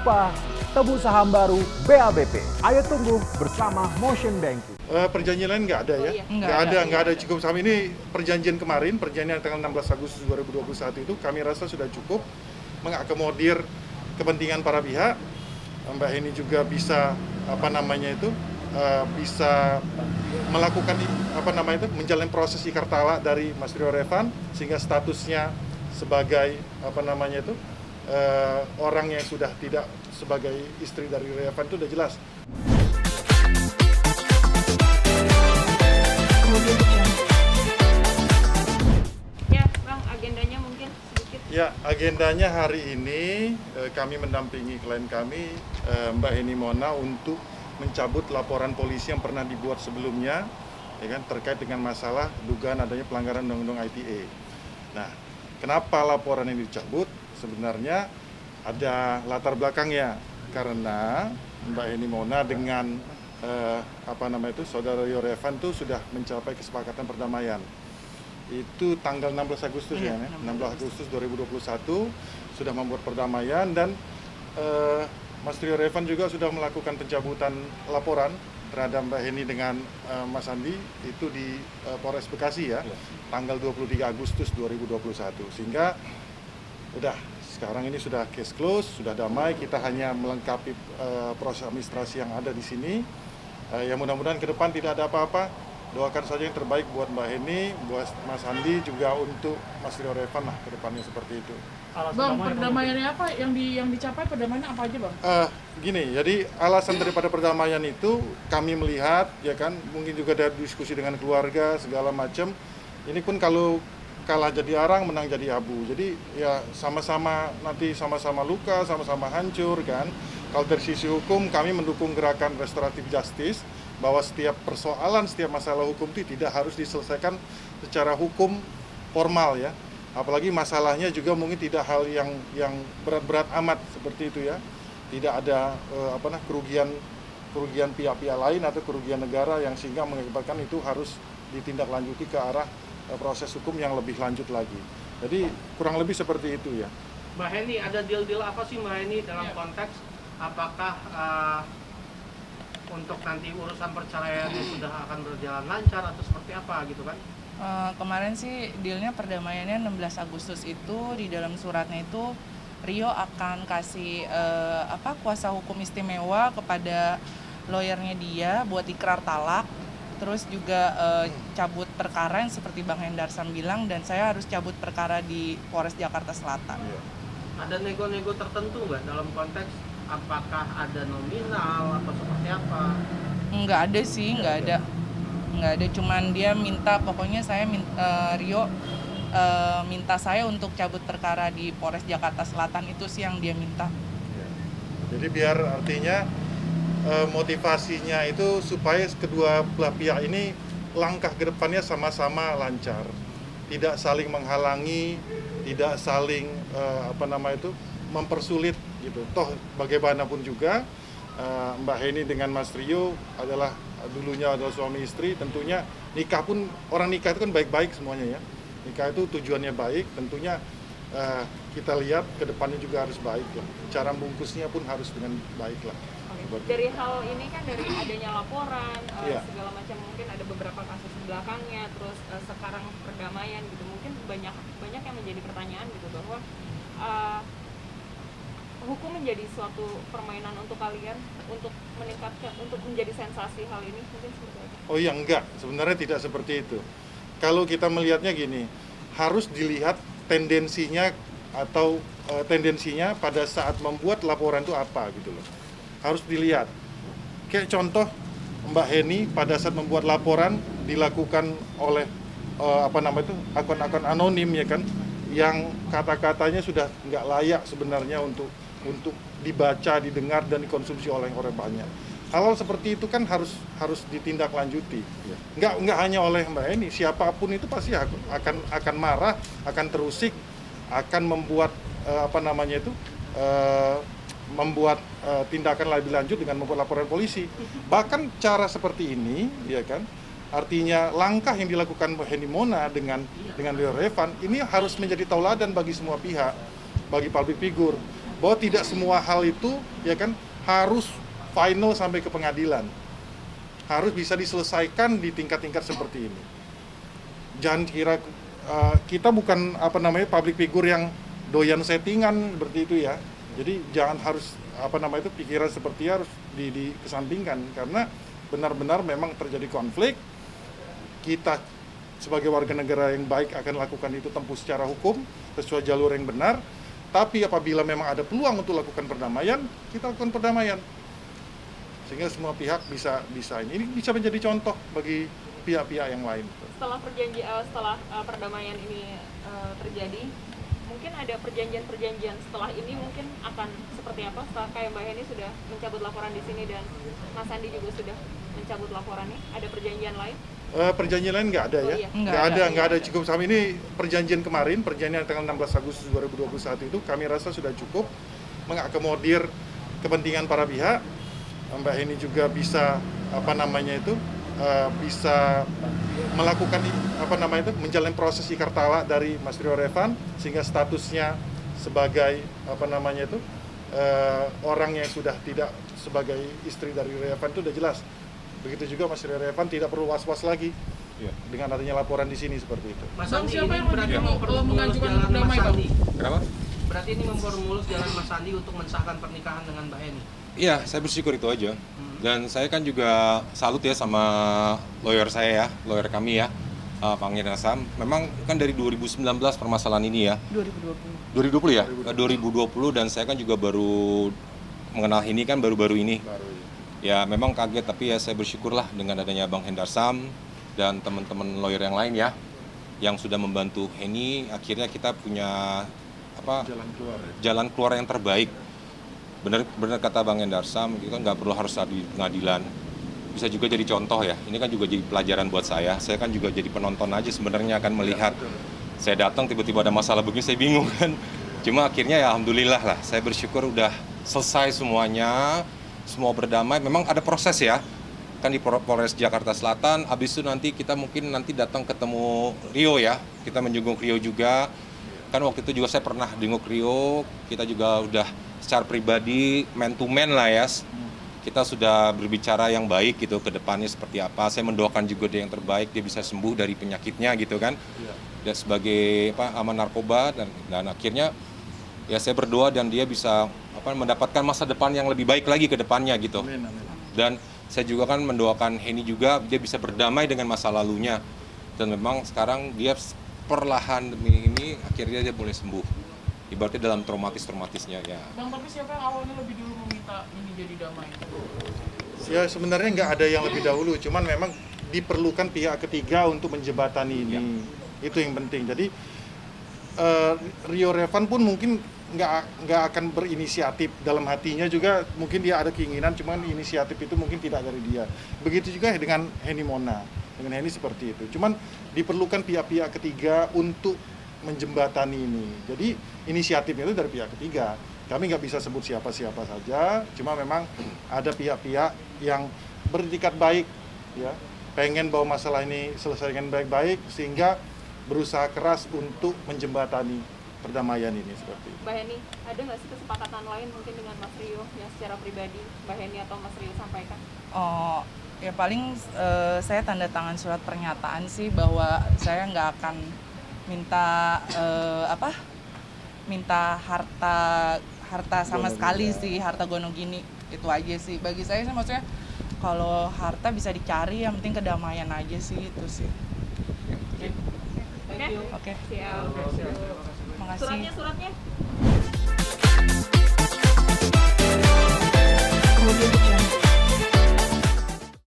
lupa tebus saham baru BABP. Ayo tunggu bersama Motion Banking. Perjanjian lain nggak ada ya? Nggak ada. Cukup sama ini perjanjian kemarin, perjanjian tanggal 16 Agustus 2021 itu kami rasa sudah cukup mengakomodir kepentingan para pihak. Mbak Heni juga bisa bisa melakukan menjalani proses ikartala dari Mas Rio Revan sehingga statusnya sebagai orang yang sudah tidak sebagai istri dari Revan itu sudah jelas. Ya, Bang, agendanya mungkin sedikit. Ya, agendanya hari ini kami mendampingi klien kami Mbak Heni Mona untuk mencabut laporan polisi yang pernah dibuat sebelumnya, ya kan, terkait dengan masalah dugaan adanya pelanggaran Undang-Undang ITE. Nah, kenapa laporan ini dicabut? Sebenarnya ada latar belakangnya karena Mbak Heni Mona dengan Saudara Rio Revan itu sudah mencapai kesepakatan perdamaian. Itu tanggal 16 Agustus 16 Agustus 2021 sudah membuat perdamaian dan Mas Rio Revan juga sudah melakukan pencabutan laporan terhadap Mbak Heni dengan Mas Andi itu di Polres Bekasi ya, tanggal 23 Agustus 2021. Sehingga udah sekarang ini sudah case close, sudah damai, kita hanya melengkapi proses administrasi yang ada di sini. Ya mudah-mudahan ke depan tidak ada apa-apa. Doakan saja yang terbaik buat Mbak Heni, buat Mas Andi, juga untuk Mas Rio Revan lah ke depannya seperti itu. Bang, perdamaiannya apa? Yang dicapai perdamaiannya apa aja, Bang? Gini, jadi alasan daripada perdamaian itu kami melihat, ya kan, mungkin juga ada diskusi dengan keluarga segala macam. Ini pun kalau kalah jadi arang, menang jadi abu. Jadi ya sama-sama nanti sama-sama luka, sama-sama hancur kan. Kalau dari sisi hukum kami mendukung gerakan restoratif justice bahwa setiap persoalan, setiap masalah hukum itu tidak harus diselesaikan secara hukum formal ya. Apalagi masalahnya juga mungkin tidak hal yang berat-berat amat seperti itu ya. Tidak ada kerugian pihak-pihak lain atau kerugian negara yang sehingga mengakibatkan itu harus ditindaklanjuti ke arah proses hukum yang lebih lanjut lagi. Jadi kurang lebih seperti itu ya. Mbak Heni, ada deal-deal apa sih Mbak Heni dalam konteks apakah untuk nanti urusan perceraiannya sudah akan berjalan lancar atau seperti apa gitu kan? Kemarin sih dealnya perdamaiannya 16 Agustus itu di dalam suratnya itu Rio akan kasih kuasa hukum istimewa kepada lawyernya dia buat ikrar talak, terus juga cabut perkara yang seperti Bang Hendarsam bilang, dan saya harus cabut perkara di Polres Jakarta Selatan. Ada nego-nego tertentu nggak dalam konteks apakah ada nominal atau seperti apa? Nggak ada sih, nggak ada, cuman dia minta, pokoknya Rio minta saya untuk cabut perkara di Polres Jakarta Selatan, itu sih yang dia minta. Jadi biar artinya motivasinya itu supaya kedua belah pihak ini langkah ke depannya sama-sama lancar, tidak saling menghalangi, tidak saling mempersulit gitu. Toh bagaimanapun juga Mbak Heni dengan Mas Rio dulunya adalah suami istri, tentunya nikah pun, orang nikah itu kan baik-baik semuanya ya. Nikah itu tujuannya baik, tentunya kita lihat ke depannya juga harus baik lah. Cara bungkusnya pun harus dengan baik lah. Dari hal ini kan, dari adanya laporan, segala macam, mungkin ada beberapa kasus di belakangnya, terus sekarang perdamaian gitu, mungkin banyak yang menjadi pertanyaan gitu bahwa hukum menjadi suatu permainan untuk kalian, untuk meningkatkan, untuk menjadi sensasi hal ini, mungkin seperti itu? Oh iya, enggak, sebenarnya tidak seperti itu. Kalau kita melihatnya gini, harus dilihat tendensinya atau tendensinya pada saat membuat laporan itu apa gitu loh. Harus dilihat. Kayak contoh Mbak Heni pada saat membuat laporan dilakukan oleh akun-akun anonim ya kan, yang kata-katanya sudah nggak layak sebenarnya untuk dibaca, didengar dan dikonsumsi oleh orang banyak. Hal-hal seperti itu kan harus ditindaklanjuti. Nggak hanya oleh Mbak Heni, siapapun itu pasti akan marah, akan terusik, akan membuat membuat tindakan lebih lanjut dengan membuat laporan polisi. Bahkan cara seperti ini, ya kan, artinya langkah yang dilakukan Mbak Heni Mona dengan Rio Revan ini harus menjadi tauladan bagi semua pihak, bagi public figure. bahwa tidak semua hal itu ya kan harus final sampai ke pengadilan. Harus bisa diselesaikan di tingkat-tingkat seperti ini. Jangan kira kita bukan public figure yang doyan settingan seperti itu ya. Jadi jangan harus pikiran seperti harus dikesampingkan, karena benar-benar memang terjadi konflik. Kita sebagai warga negara yang baik akan lakukan itu tempuh secara hukum sesuai jalur yang benar. Tapi apabila memang ada peluang untuk lakukan perdamaian, kita lakukan perdamaian. Sehingga semua pihak bisa ini bisa menjadi contoh bagi pihak-pihak yang lain. Setelah perdamaian ini terjadi, mungkin ada perjanjian setelah ini mungkin akan seperti apa? Setelah kayak Mbak Heni sudah mencabut laporan di sini dan Mas Andi juga sudah mencabut laporannya, ada perjanjian lain? Perjanjian lain nggak ada ya? Iya. Nggak ada cukup. Sama ini perjanjian kemarin, perjanjian tanggal 16 Agustus 2021 itu kami rasa sudah cukup mengakomodir kepentingan para pihak. Mbak Heni juga bisa bisa melakukan menjalani proses ikartala dari Mas Rio Revan, sehingga statusnya sebagai orang yang sudah tidak sebagai istri dari Revan itu sudah jelas. Begitu juga Mas Rio Revan tidak perlu was-was lagi dengan adanya laporan di sini seperti itu. Mas Bang, Andi, siapa ini yang berarti mempermulus mengajukan jalan damai, Mas Bang? Andi. Kenapa? Berarti ini mempermulus jalan Mas Andi untuk mensahkan pernikahan dengan Mbak Heni. Iya, saya bersyukur itu aja. Dan saya kan juga salut ya sama lawyer saya ya, lawyer kami ya, Pangeran Sam. Memang kan dari 2019 permasalahan ini ya. 2020 ya? 2020, dan saya kan juga baru mengenal ini kan baru-baru ini. Ya memang kaget, tapi ya saya bersyukurlah dengan adanya Bang Hendar Sam dan teman-teman lawyer yang lain ya, yang sudah membantu Heni. Akhirnya kita punya jalan keluar yang terbaik. Benar kata Bang Hendar Sam, kita nggak perlu harus di pengadilan, bisa juga jadi contoh ya. Ini kan juga jadi pelajaran buat saya kan juga jadi penonton aja sebenarnya, akan melihat saya datang tiba-tiba ada masalah begini, saya bingung kan. Cuma akhirnya ya alhamdulillah lah, saya bersyukur udah selesai semuanya, semua berdamai. Memang ada proses ya, kan di Polres Jakarta Selatan, habis itu nanti kita mungkin datang ketemu Rio ya, kita menjenguk Rio juga. Kan waktu itu juga saya pernah jenguk Rio, kita juga udah secara pribadi, man to man lah ya, kita sudah berbicara yang baik gitu ke depannya seperti apa. Saya mendoakan juga dia yang terbaik, dia bisa sembuh dari penyakitnya gitu kan. Dia sebagai aman narkoba, dan akhirnya ya saya berdoa dan dia bisa mendapatkan masa depan yang lebih baik lagi ke depannya gitu. Amin. Dan saya juga kan mendoakan Heni juga, dia bisa berdamai dengan masa lalunya. Dan memang sekarang dia perlahan demi ini akhirnya dia boleh sembuh. Ibaratnya dalam traumatisnya ya. Bang, tapi siapa yang awalnya lebih dulu meminta ini jadi damai? Ya sebenarnya nggak ada yang lebih dahulu, cuman memang diperlukan pihak ketiga untuk menjembatani ini. Itu yang penting. Jadi Rio Revan pun mungkin nggak akan berinisiatif, dalam hatinya juga mungkin dia ada keinginan, cuman inisiatif itu mungkin tidak dari dia. Begitu juga dengan Heni Mona, dengan Heni seperti itu. Cuman diperlukan pihak-pihak ketiga untuk menjembatani ini. Jadi inisiatifnya itu dari pihak ketiga. Kami nggak bisa sebut siapa-siapa saja, cuma memang ada pihak-pihak yang beretikat baik, ya, pengen bahwa masalah ini selesai dengan baik-baik, sehingga berusaha keras untuk menjembatani perdamaian ini seperti itu. Mbak Heni, ada nggak sih kesepakatan lain mungkin dengan Mas Rio yang secara pribadi Mbak Heni atau Mas Rio sampaikan? Oh, ya paling saya tanda tangan surat pernyataan sih bahwa saya nggak akan minta minta harta sama sekali sih, harta gonogini, itu aja sih. Bagi saya sih maksudnya kalau harta bisa dicari, yang penting kedamaian aja sih, itu sih. Oke. Oke. Siap. Makasih. Suratnya.